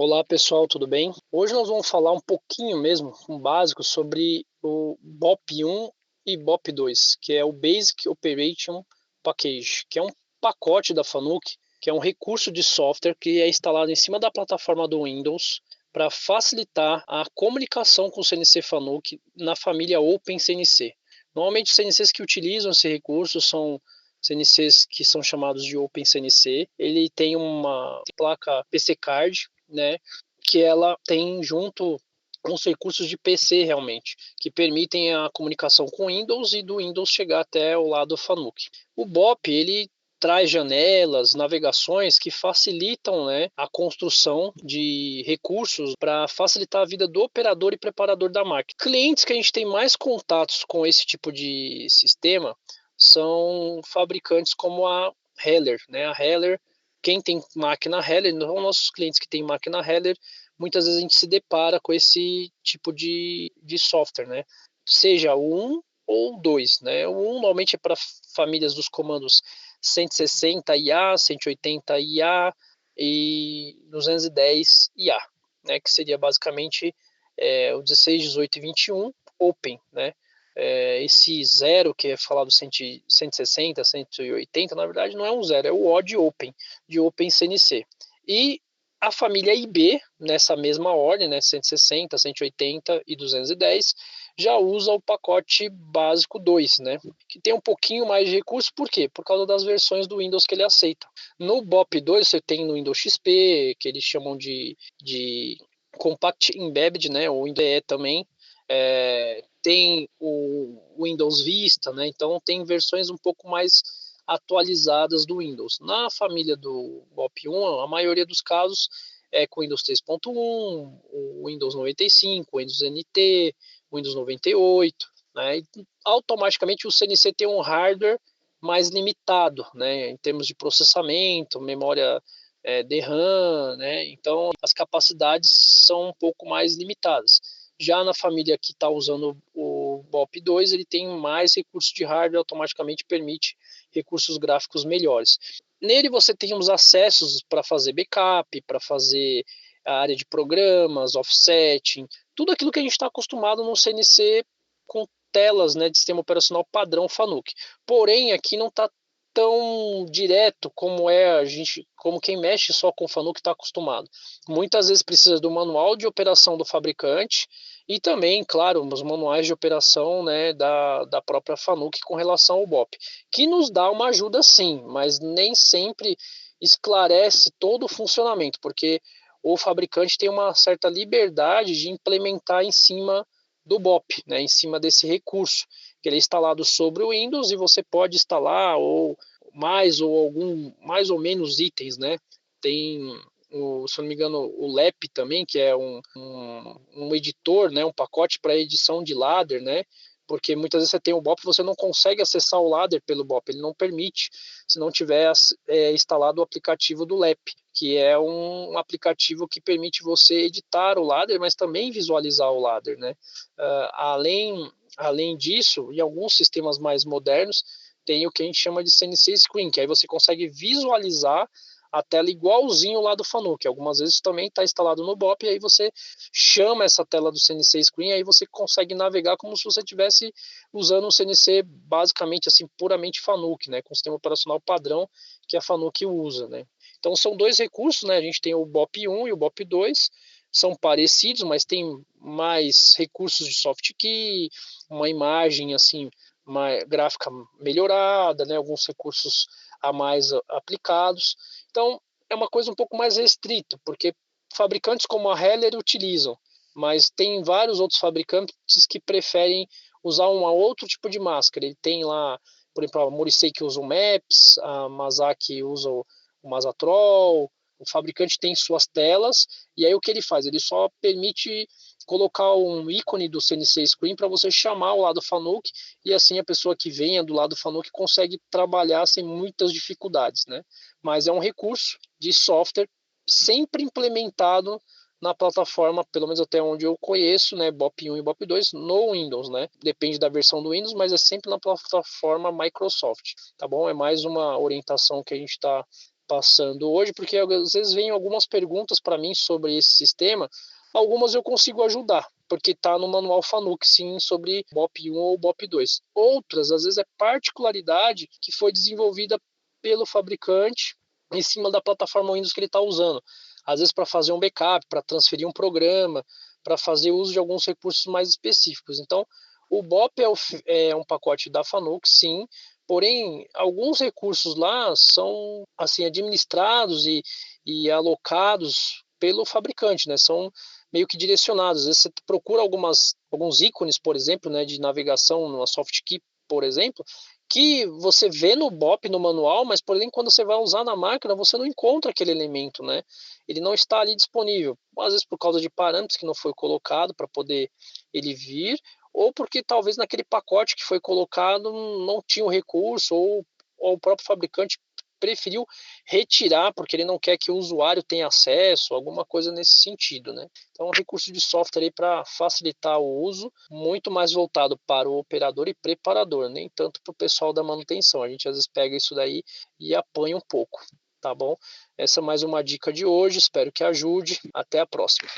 Olá pessoal, tudo bem? Hoje nós vamos falar um pouquinho mesmo, um básico, sobre o BOP 1 e BOP 2, que é o Basic Operation Package, que é um pacote da Fanuc, que é um recurso de software que é instalado em cima da plataforma do Windows para facilitar a comunicação com o CNC Fanuc na família OpenCNC. Normalmente os CNCs que utilizam esse recurso são CNCs que são chamados de OpenCNC. Ele tem uma placa PC Card, né, que ela tem junto uns recursos de PC realmente, que permitem a comunicação com o Windows e do Windows chegar até o lado Fanuc. O BOP, ele traz janelas, navegações que facilitam, né, a construção de recursos para facilitar a vida do operador e preparador da máquina. Clientes que a gente tem mais contatos com esse tipo de sistema são fabricantes como a Heller, né? A Heller, quem tem máquina Heller, não nossos clientes que têm máquina Heller, muitas vezes a gente se depara com esse tipo de software, né? Seja o 1 ou o 2, né? O 1 normalmente é para famílias dos comandos 160 IA, 180 IA e 210 IA, né? Que seria basicamente o 16, 18 e 21 Open, né? Esse zero que é falado 160, 180, na verdade não é um zero, é o O de Open CNC. E a família IB, nessa mesma ordem, né, 160, 180 e 210, já usa o pacote básico 2, né, que tem um pouquinho mais de recursos, por quê? Por causa das versões do Windows que ele aceita. No BOP 2 você tem no Windows XP, que eles chamam de Compact Embedded, né, ou IDE também, tem o Windows Vista, né? Então tem versões um pouco mais atualizadas do Windows. Na família do BOP 1, a maioria dos casos é com Windows 3.1, o Windows 95, o Windows NT, o Windows 98, né? E automaticamente o CNC tem um hardware mais limitado, né? Em termos de processamento, memória DRAM, né? Então as capacidades são um pouco mais limitadas. Já na família que está usando o BOP 2, ele tem mais recursos de hardware, automaticamente permite recursos gráficos melhores. Nele você tem os acessos para fazer backup, para fazer a área de programas, offsetting, tudo aquilo que a gente está acostumado no CNC com telas, né, de sistema operacional padrão Fanuc. Porém, aqui não está tão direto como como quem mexe só com Fanuc está acostumado. Muitas vezes precisa do manual de operação do fabricante e também, claro, os manuais de operação, né, da própria Fanuc com relação ao BOP, que nos dá uma ajuda sim, mas nem sempre esclarece todo o funcionamento, porque o fabricante tem uma certa liberdade de implementar em cima do BOP, né, em cima desse recurso, que ele é instalado sobre o Windows e você pode instalar mais ou menos itens, né? Tem se não me engano, o LEP também, que é um editor, né, um pacote para edição de ladder, né, porque muitas vezes você tem o BOP e você não consegue acessar o ladder pelo BOP, ele não permite se não tiver instalado o aplicativo do LEP, que é um aplicativo que permite você editar o ladder, mas também visualizar o ladder, né. Além disso, em alguns sistemas mais modernos, tem o que a gente chama de CNC Screen, que aí você consegue visualizar a tela igualzinho lá do Fanuc. Algumas vezes também está instalado no BOP e aí você chama essa tela do CNC Screen e aí você consegue navegar como se você estivesse usando um CNC basicamente assim puramente Fanuc, né, com o sistema operacional padrão que a Fanuc usa, né. Então são dois recursos, né, a gente tem o BOP 1 e o BOP 2, são parecidos, mas tem mais recursos de soft key, uma imagem assim, uma gráfica melhorada, né, alguns recursos a mais aplicados. Então, é uma coisa um pouco mais restrita, porque fabricantes como a Heller utilizam, mas tem vários outros fabricantes que preferem usar um outro tipo de máscara. Ele tem lá, por exemplo, a Morrissey que usa o MAPS, a Mazaki usa o Mazatrol, o fabricante tem suas telas, e aí o que ele faz? Ele só permite colocar um ícone do CNC Screen para você chamar o lado Fanuc, e assim a pessoa que venha do lado Fanuc consegue trabalhar sem muitas dificuldades, né? Mas é um recurso de software sempre implementado na plataforma, pelo menos até onde eu conheço, né, BOP 1 e BOP 2 no Windows, né? Depende da versão do Windows, mas é sempre na plataforma Microsoft, tá bom? É mais uma orientação que a gente está passando hoje, porque às vezes vem algumas perguntas para mim sobre esse sistema, algumas eu consigo ajudar, porque está no manual FANUC, sim, sobre BOP 1 ou BOP 2. Outras, às vezes, é particularidade que foi desenvolvida pelo fabricante em cima da plataforma Windows que ele está usando. Às vezes para fazer um backup, para transferir um programa, para fazer uso de alguns recursos mais específicos. Então, o BOP é um pacote da FANUC, sim, porém, alguns recursos lá são assim administrados e alocados pelo fabricante, né? São meio que direcionados. Às vezes você procura alguns ícones, por exemplo, né, de navegação numa SoftKey, por exemplo, que você vê no BOP, no manual, mas, porém, quando você vai usar na máquina, você não encontra aquele elemento, né? Ele não está ali disponível. Às vezes por causa de parâmetros que não foi colocado para poder ele vir, ou porque talvez naquele pacote que foi colocado não tinha o recurso, ou o próprio fabricante preferiu retirar porque ele não quer que o usuário tenha acesso, alguma coisa nesse sentido, né? Então, é um recurso de software aí para facilitar o uso, muito mais voltado para o operador e preparador, nem tanto para o pessoal da manutenção. A gente às vezes pega isso daí e apanha um pouco, tá bom? Essa é mais uma dica de hoje, espero que ajude. Até a próxima.